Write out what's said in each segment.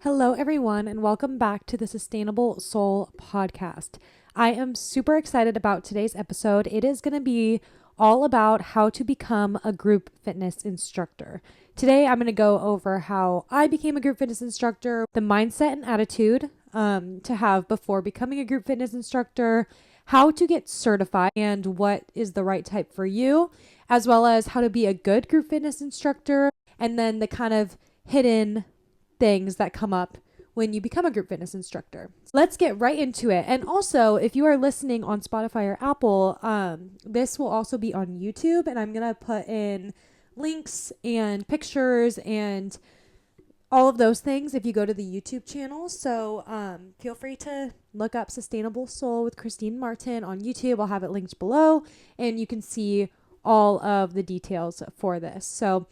Hello, everyone, and welcome back to the Sustainable Soul podcast. I am super excited about today's episode. It is going to be all about how to become a group fitness instructor. Today, I'm going to go over how I became a group fitness instructor, the mindset and attitude to have before becoming a group fitness instructor, how to get certified, and what is the right type for you, as well as how to be a good group fitness instructor, and then the kind of hidden things that come up when you become a group fitness instructor. Let's get right into it. And also, if you are listening on Spotify or Apple, this will also be on YouTube, and I'm going to put in links and pictures and all of those things if you go to the YouTube channel. So feel free to look up Sustainable Soul with Christine Martin on YouTube. I'll have it linked below, and you can see all of the details for this. So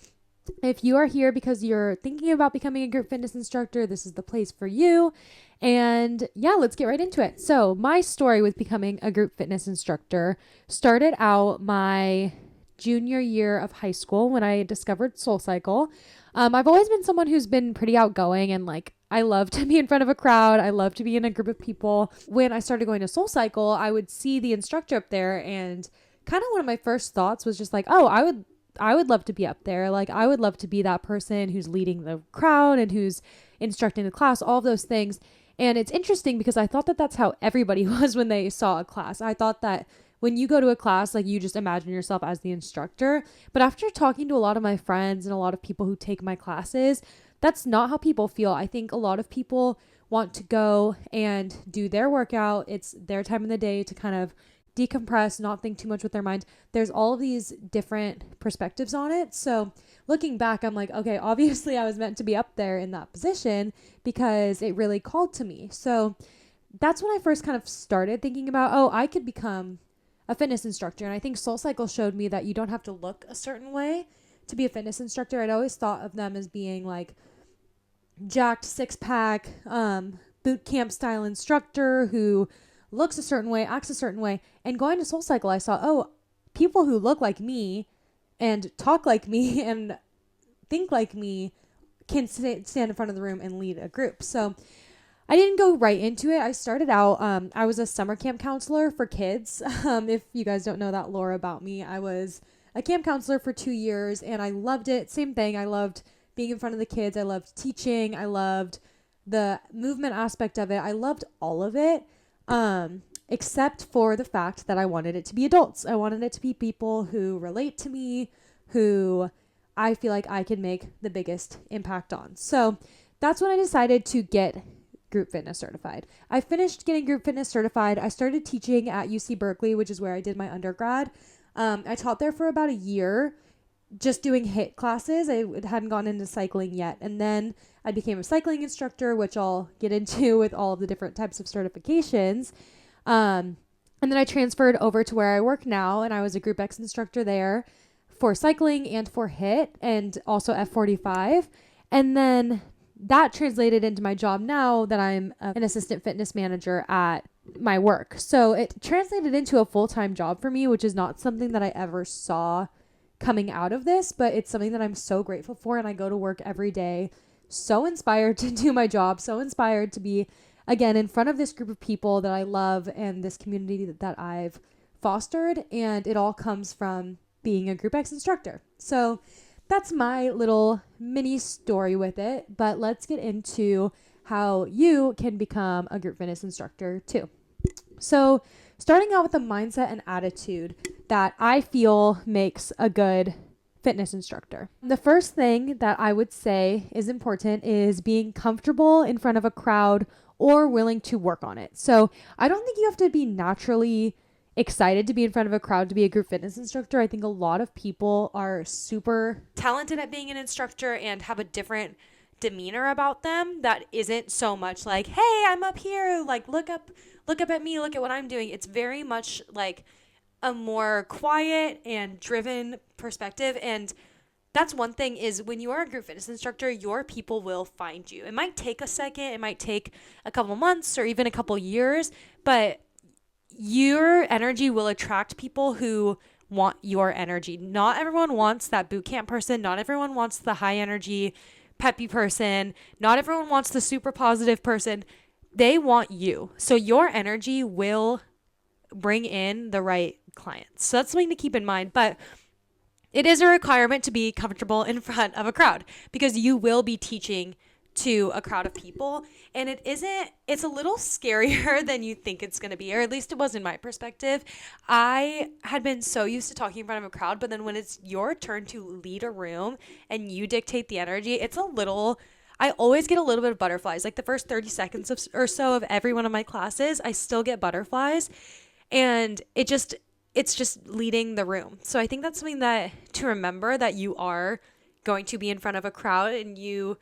if you are here because you're thinking about becoming a group fitness instructor, this is the place for you. And yeah, let's get right into it. So my story with becoming a group fitness instructor started out my junior year of high school when I discovered SoulCycle. I've always been someone who's been pretty outgoing and I love to be in front of a crowd. I love to be in a group of people. When I started going to SoulCycle, I would see the instructor up there, and kind of one of my first thoughts was just oh, I would love to be up there. I would love to be that person who's leading the crowd and who's instructing the class, all of those things. And it's interesting because I thought that that's how everybody was when they saw a class. I thought that when you go to a class, you just imagine yourself as the instructor. But after talking to a lot of my friends and a lot of people who take my classes, that's not how people feel. I think a lot of people want to go and do their workout. It's their time in the day to kind of decompress, not think too much with their mind. There's all of these different perspectives on it. So looking back, I'm okay, obviously I was meant to be up there in that position because it really called to me. So that's when I first kind of started thinking about, oh, I could become a fitness instructor. And I think SoulCycle showed me that you don't have to look a certain way to be a fitness instructor. I'd always thought of them as being jacked six-pack, boot camp style instructor who looks a certain way, acts a certain way. And going to SoulCycle, I saw, oh, people who look like me and talk like me and think like me can stand in front of the room and lead a group. So I didn't go right into it. I started out, I was a summer camp counselor for kids. If you guys don't know that lore about me, I was a camp counselor for 2 years and I loved it. Same thing. I loved being in front of the kids. I loved teaching. I loved the movement aspect of it. I loved all of it. Except for the fact that I wanted it to be adults. I wanted it to be people who relate to me, who I feel like I can make the biggest impact on. So that's when I decided to get group fitness certified. I finished getting group fitness certified. I started teaching at UC Berkeley, which is where I did my undergrad. I taught there for about a year, just doing HIIT classes. I hadn't gone into cycling yet. And then I became a cycling instructor, which I'll get into with all of the different types of certifications. And then I transferred over to where I work now, and I was a Group X instructor there for cycling and for HIIT and also F45. And then that translated into my job now that I'm an assistant fitness manager at my work. So it translated into a full-time job for me, which is not something that I ever saw coming out of this, but it's something that I'm so grateful for. And I go to work every day so inspired to do my job, so inspired to be, again, in front of this group of people that I love and this community that I've fostered. And it all comes from being a Group X instructor. So that's my little mini story with it. But let's get into how you can become a group fitness instructor too. So starting out with the mindset and attitude that I feel makes a good fitness instructor. The first thing that I would say is important is being comfortable in front of a crowd or willing to work on it. So I don't think you have to be naturally excited to be in front of a crowd to be a group fitness instructor. I think a lot of people are super talented at being an instructor and have a different demeanor about them that isn't so much hey, I'm up here, look up at me, look at what I'm doing. It's very much a more quiet and driven perspective. And that's one thing is when you are a group fitness instructor, your people will find you. It might take a second, it might take a couple months or even a couple years, but your energy will attract people who want your energy. Not everyone wants that boot camp person. Not everyone wants the high energy peppy person. Not everyone wants the super positive person. They want you. So your energy will bring in the right clients. So that's something to keep in mind. But it is a requirement to be comfortable in front of a crowd because you will be teaching to a crowd of people. And it's a little scarier than you think it's going to be, or at least it was in my perspective. I had been so used to talking in front of a crowd, but then when it's your turn to lead a room and you dictate the energy, I always get a little bit of butterflies. Like the first 30 seconds or so of every one of my classes, I still get butterflies. And it's just leading the room. So I think that's something to remember, that you are going to be in front of a crowd and you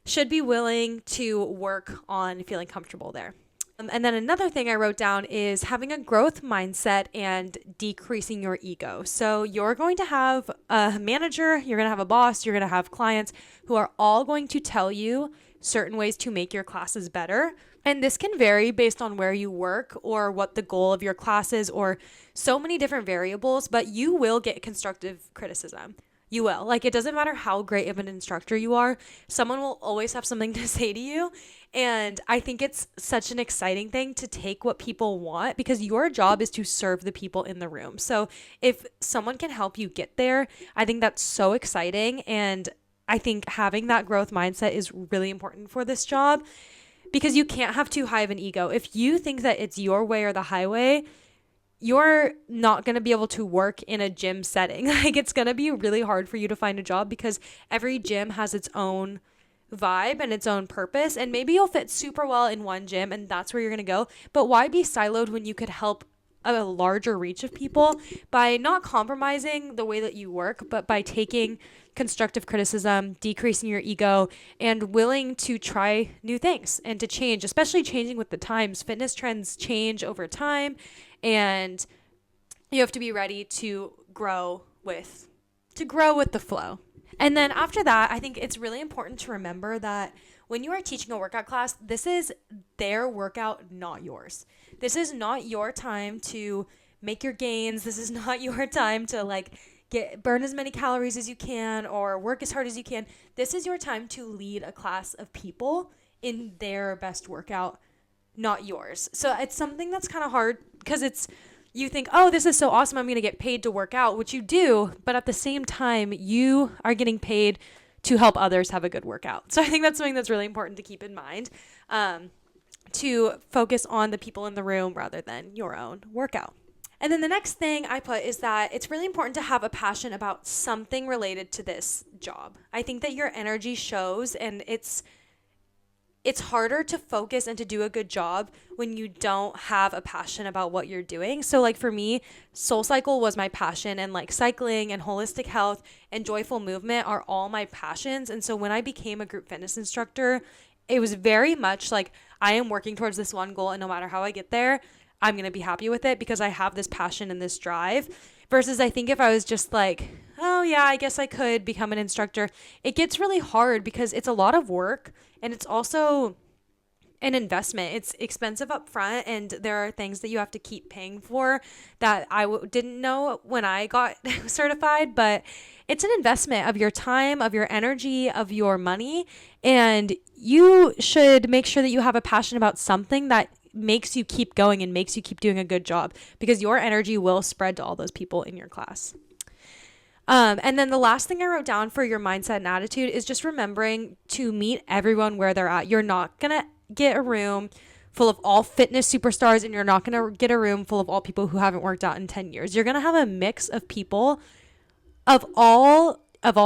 should be willing to work on feeling comfortable there. And then another thing I wrote down is having a growth mindset and decreasing your ego. So you're going to have a manager, you're going to have a boss, you're going to have clients who are all going to tell you certain ways to make your classes better. And this can vary based on where you work or what the goal of your class is, or so many different variables, but you will get constructive criticism. You will. Like, it doesn't matter how great of an instructor you are, someone will always have something to say to you. And I think it's such an exciting thing to take what people want, because your job is to serve the people in the room. So if someone can help you get there, I think that's so exciting. And I think having that growth mindset is really important for this job, because you can't have too high of an ego. If you think that it's your way or the highway, you're not going to be able to work in a gym setting. Like, it's going to be really hard for you to find a job, because every gym has its own vibe and its own purpose. And maybe you'll fit super well in one gym and that's where you're going to go. But why be siloed when you could help a larger reach of people by not compromising the way that you work, but by taking constructive criticism, decreasing your ego, and willing to try new things and to change, especially changing with the times. Fitness trends change over time, and you have to be ready to grow with the flow. And then after that, I think it's really important to remember that when you are teaching a workout class, this is their workout, not yours. This is not your time to make your gains. This is not your time to burn as many calories as you can or work as hard as you can. This is your time to lead a class of people in their best workout, not yours. So it's something that's kind of hard, because you think, oh, this is so awesome, I'm going to get paid to work out, which you do, but at the same time, you are getting paid to help others have a good workout. So I think that's something that's really important to keep in mind, to focus on the people in the room rather than your own workout. And then the next thing I put is that it's really important to have a passion about something related to this job. I think that your energy shows, and it's harder to focus and to do a good job when you don't have a passion about what you're doing. So like for me, SoulCycle was my passion, and like cycling and holistic health and joyful movement are all my passions. And so when I became a group fitness instructor, it was very much like, I am working towards this one goal, and no matter how I get there, I'm going to be happy with it because I have this passion and this drive. Versus I think if I was just like, oh yeah, I guess I could become an instructor, it gets really hard because it's a lot of work, and it's also an investment. It's expensive up front, and there are things that you have to keep paying for that I didn't know when I got certified, but it's an investment of your time, of your energy, of your money, and you should make sure that you have a passion about something that makes you keep going and makes you keep doing a good job, because your energy will spread to all those people in your class. And then the last thing I wrote down for your mindset and attitude is just remembering to meet everyone where they're at. You're not going to get a room full of all fitness superstars, and you're not going to get a room full of all people who haven't worked out in 10 years. You're going to have a mix of people of all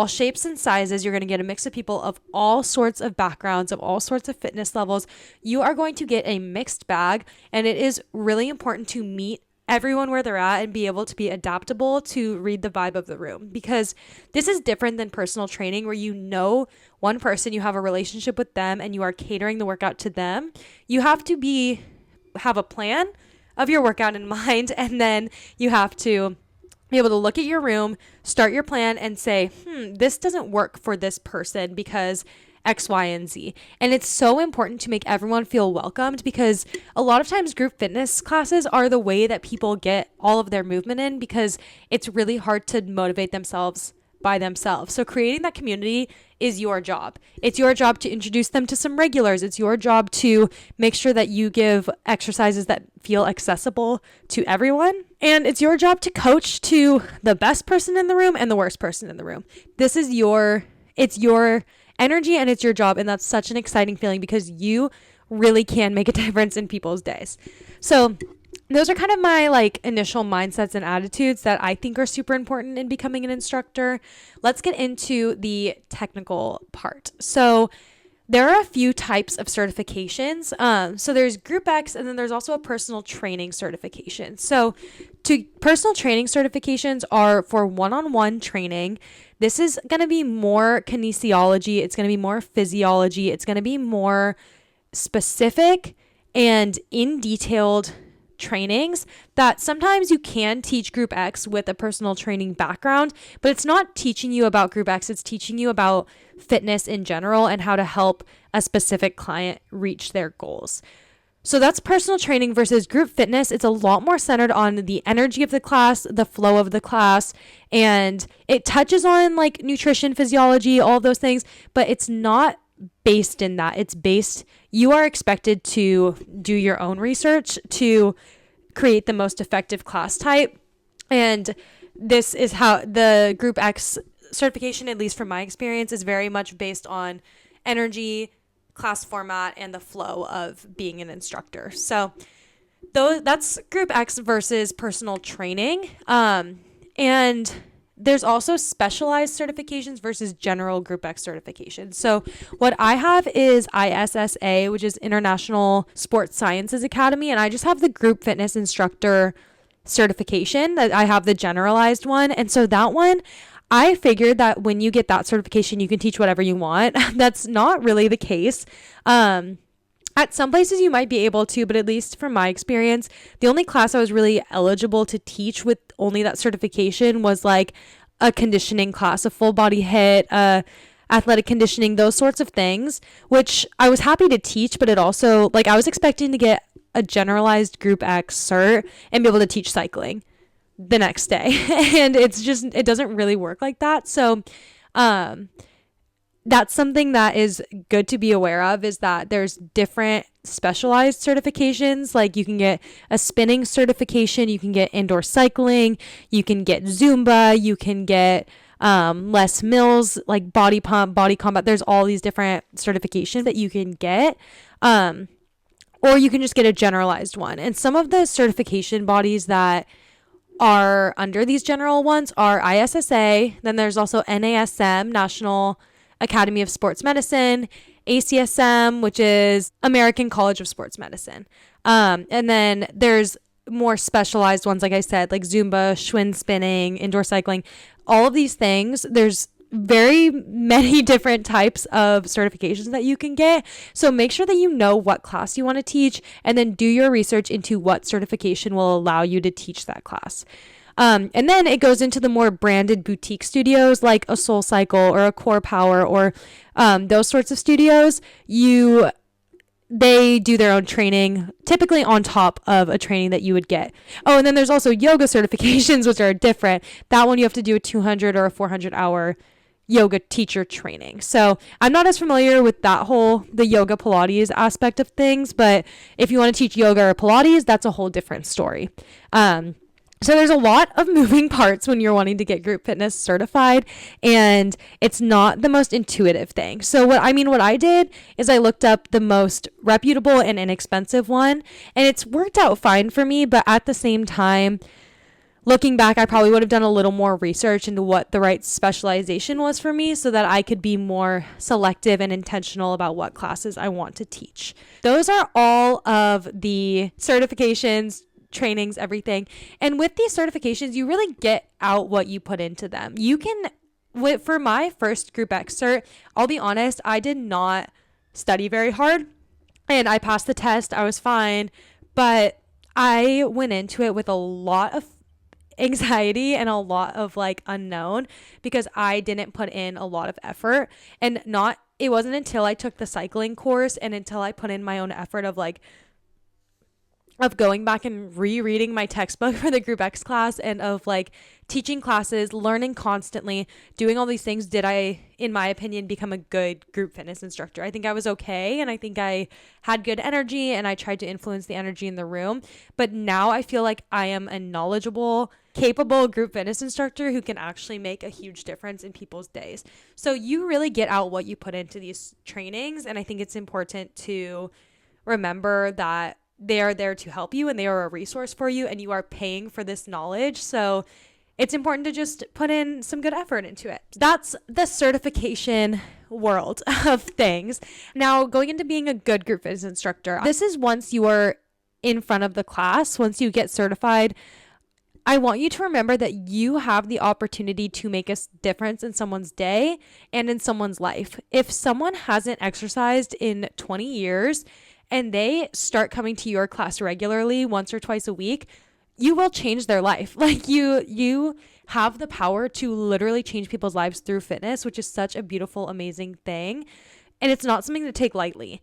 shapes and sizes. You're going to get a mix of people of all sorts of backgrounds, of all sorts of fitness levels. You are going to get a mixed bag, and it is really important to meet everyone where they're at and be able to be adaptable to read the vibe of the room, because this is different than personal training where you know one person, you have a relationship with them, and you are catering the workout to them. You have to have a plan of your workout in mind, and then you have to be able to look at your room, start your plan, and say, this doesn't work for this person because X, Y, and Z. And it's so important to make everyone feel welcomed, because a lot of times group fitness classes are the way that people get all of their movement in, because it's really hard to motivate themselves by themselves. So creating that community is your job. It's your job to introduce them to some regulars. It's your job to make sure that you give exercises that feel accessible to everyone. And it's your job to coach to the best person in the room and the worst person in the room. It's your energy and it's your job. And that's such an exciting feeling because you really can make a difference in people's days. So those are kind of my like initial mindsets and attitudes that I think are super important in becoming an instructor. Let's get into the technical part. So there are a few types of certifications. So there's Group X, and then there's also a personal training certification. So personal training certifications are for one-on-one training. This is going to be more kinesiology. It's going to be more physiology. It's going to be more specific and in detailed trainings that sometimes you can teach Group X with a personal training background, but it's not teaching you about Group X. It's teaching you about fitness in general and how to help a specific client reach their goals. So that's personal training versus group fitness. It's a lot more centered on the energy of the class, the flow of the class, and it touches on like nutrition, physiology, all those things, but it's not based in that. You are expected to do your own research to create the most effective class type. And this is how the Group X certification, at least from my experience, is very much based on energy, class format, and the flow of being an instructor. So that's Group X versus personal training. And there's also specialized certifications versus general Group X certifications. So what I have is ISSA, which is International Sports Sciences Academy, and I just have the group fitness instructor certification. That I have the generalized one. And so that one, I figured that when you get that certification, you can teach whatever you want. That's not really the case. At some places you might be able to, but at least from my experience, the only class I was really eligible to teach with only that certification was like a conditioning class, a full body HIIT, athletic conditioning, those sorts of things, which I was happy to teach, but it also, like, I was expecting to get a generalized Group X cert and be able to teach cycling the next day. And it doesn't really work like that. So, that's something that is good to be aware of, is that there's different specialized certifications. Like you can get a spinning certification, you can get indoor cycling, you can get Zumba, you can get Les Mills, like body pump, body combat. There's all these different certifications that you can get. Or you can just get a generalized one. And some of the certification bodies that are under these general ones are ISSA. Then there's also NASM, National Academy of Sports Medicine, ACSM, which is American College of Sports Medicine. And then there's more specialized ones, like I said, like Zumba, Schwinn spinning, indoor cycling, all of these things. There's very many different types of certifications that you can get. So make sure that you know what class you want to teach and then do your research into what certification will allow you to teach that class. And then it goes into the more branded boutique studios like a Soul Cycle or a Core Power or those sorts of studios. They do their own training, typically on top of a training that you would get. Oh, and then there's also yoga certifications, which are different. That one you have to do a 200 or a 400 hour yoga teacher training. So I'm not as familiar with the yoga Pilates aspect of things, but if you want to teach yoga or Pilates, that's a whole different story. So there's a lot of moving parts when you're wanting to get group fitness certified, and it's not the most intuitive thing. So what I did is I looked up the most reputable and inexpensive one, and it's worked out fine for me. But at the same time, looking back, I probably would have done a little more research into what the right specialization was for me so that I could be more selective and intentional about what classes I want to teach. Those are all of the certifications, trainings, everything. And with these certifications, you really get out what you put into them. For my first Group X cert, I'll be honest, I did not study very hard and I passed the test. I was fine, but I went into it with a lot of anxiety and a lot of unknown because I didn't put in a lot of effort, and it wasn't until I took the cycling course and until I put in my own effort of of going back and rereading my textbook for the Group X class and of like teaching classes, learning constantly, doing all these things, did I, in my opinion, become a good group fitness instructor? I think I was okay, and I think I had good energy, and I tried to influence the energy in the room. But now I feel like I am a knowledgeable, capable group fitness instructor who can actually make a huge difference in people's days. So you really get out what you put into these trainings, and I think it's important to remember that they are there to help you and they are a resource for you, and you are paying for this knowledge. So it's important to just put in some good effort into it. That's the certification world of things. Now, going into being a good group fitness instructor, this is once you are in front of the class, once you get certified, I want you to remember that you have the opportunity to make a difference in someone's day and in someone's life. If someone hasn't exercised in 20 years and they start coming to your class regularly once or twice a week, you will change their life. Like you have the power to literally change people's lives through fitness, which is such a beautiful, amazing thing. And it's not something to take lightly.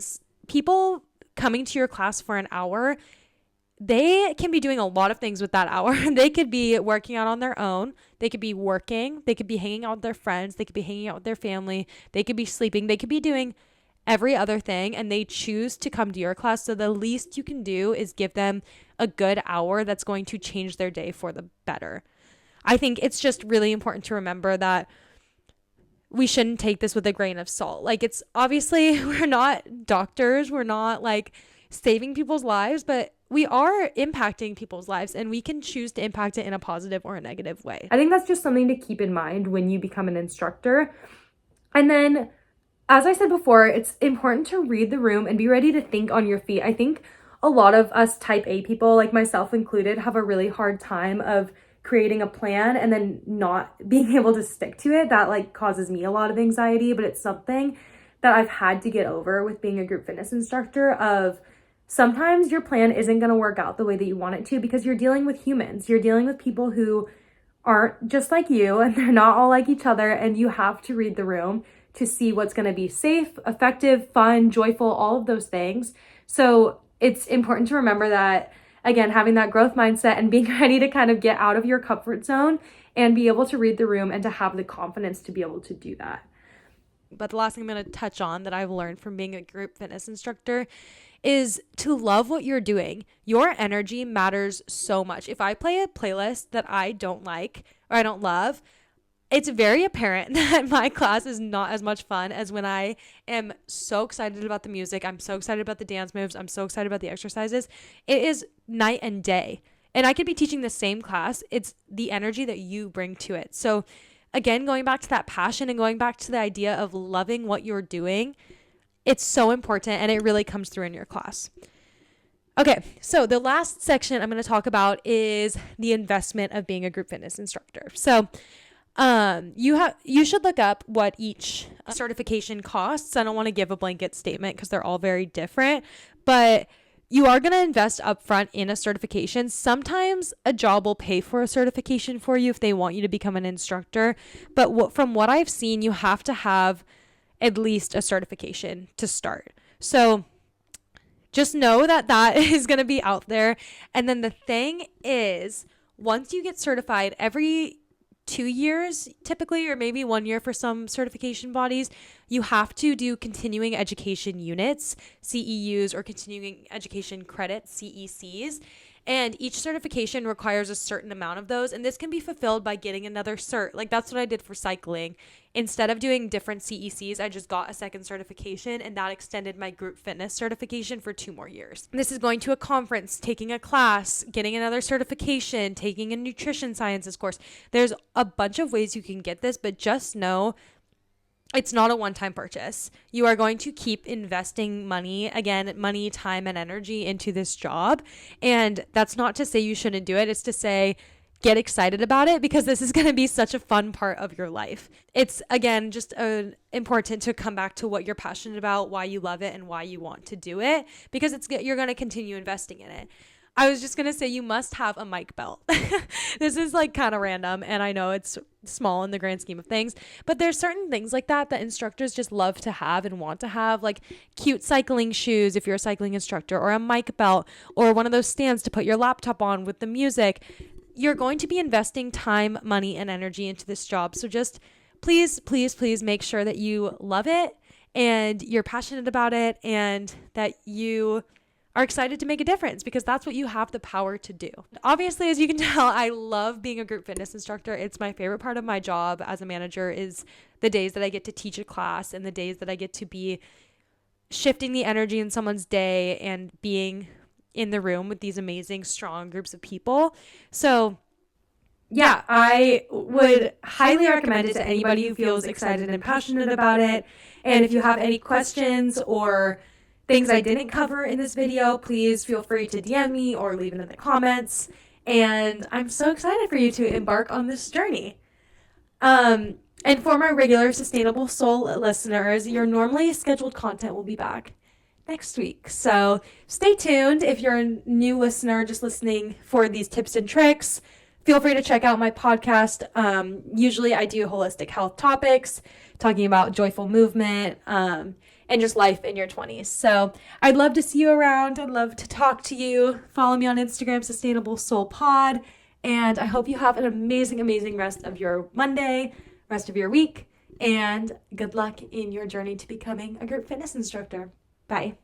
People coming to your class for an hour, they can be doing a lot of things with that hour. They could be working out on their own. They could be working. They could be hanging out with their friends. They could be hanging out with their family. They could be sleeping. They could be doing every other thing, and they choose to come to your class. So the least you can do is give them a good hour that's going to change their day for the better. I think it's just really important to remember that we shouldn't take this with a grain of salt. Like, it's obviously, we're not doctors. We're not like saving people's lives, but we are impacting people's lives, and we can choose to impact it in a positive or a negative way. I think that's just something to keep in mind when you become an instructor. And then, as I said before, it's important to read the room and be ready to think on your feet. I think a lot of us type A people, like myself included, have a really hard time of creating a plan and then not being able to stick to it. That like causes me a lot of anxiety, but it's something that I've had to get over with being a group fitness instructor. Of sometimes your plan isn't going to work out the way that you want it to, because you're dealing with humans. You're dealing with people who aren't just like you, and they're not all like each other, and you have to read the room to see what's going to be safe, effective, fun, joyful, all of those things. So it's important to remember that, again, having that growth mindset and being ready to kind of get out of your comfort zone and be able to read the room and to have the confidence to be able to do that. But the last thing I'm going to touch on that I've learned from being a group fitness instructor is to love what you're doing. Your energy matters so much. If I play a playlist that I don't like or I don't love, it's very apparent that my class is not as much fun as when I am so excited about the music. I'm so excited about the dance moves. I'm so excited about the exercises. It is night and day. And I could be teaching the same class. It's the energy that you bring to it. So again, going back to that passion and going back to the idea of loving what you're doing, it's so important, and it really comes through in your class. Okay, so the last section I'm going to talk about is the investment of being a group fitness instructor. So you should look up what each certification costs. I don't want to give a blanket statement because they're all very different, but you are going to invest upfront in a certification. Sometimes a job will pay for a certification for you if they want you to become an instructor, but from what I've seen, you have to have at least a certification to start. So just know that that is going to be out there. And then the thing is, once you get certified, every 2 years typically, or maybe 1 year for some certification bodies, you have to do continuing education units, CEUs, or continuing education credits, CECs. And each certification requires a certain amount of those. And this can be fulfilled by getting another cert. Like, that's what I did for cycling. Instead of doing different CECs, I just got a second certification, and that extended my group fitness certification for 2 more years. This is going to a conference, taking a class, getting another certification, taking a nutrition sciences course. There's a bunch of ways you can get this, but just know it's not a one-time purchase. You are going to keep investing money, time, and energy into this job. And that's not to say you shouldn't do it. It's to say, get excited about it, because this is going to be such a fun part of your life. It's, again, just important to come back to what you're passionate about, why you love it, and why you want to do it, because you're going to continue investing in it. I was just going to say you must have a mic belt. This is like kind of random, and I know it's small in the grand scheme of things, but there's certain things like that instructors just love to have and want to have, like cute cycling shoes if you're a cycling instructor, or a mic belt, or one of those stands to put your laptop on with the music. You're going to be investing time, money, and energy into this job. So just please, please, please make sure that you love it and you're passionate about it and that you are excited to make a difference, because that's what you have the power to do. Obviously, as you can tell, I love being a group fitness instructor. It's my favorite part of my job as a manager is the days that I get to teach a class and the days that I get to be shifting the energy in someone's day and being in the room with these amazing, strong groups of people. So yeah, I would highly recommend it to anybody who feels excited and passionate about it. And if you have any questions or things I didn't cover in this video, please feel free to DM me or leave it in the comments. And I'm so excited for you to embark on this journey. And for my regular Sustainable Soul listeners, your normally scheduled content will be back next week. So stay tuned. If you're a new listener just listening for these tips and tricks, feel free to check out my podcast. Usually I do holistic health topics, talking about joyful movement, and just life in your 20s. So I'd love to see you around. I'd love to talk to you. Follow me on Instagram, Sustainable Soul Pod. And I hope you have an amazing, amazing rest of your Monday, rest of your week, and good luck in your journey to becoming a group fitness instructor. Bye.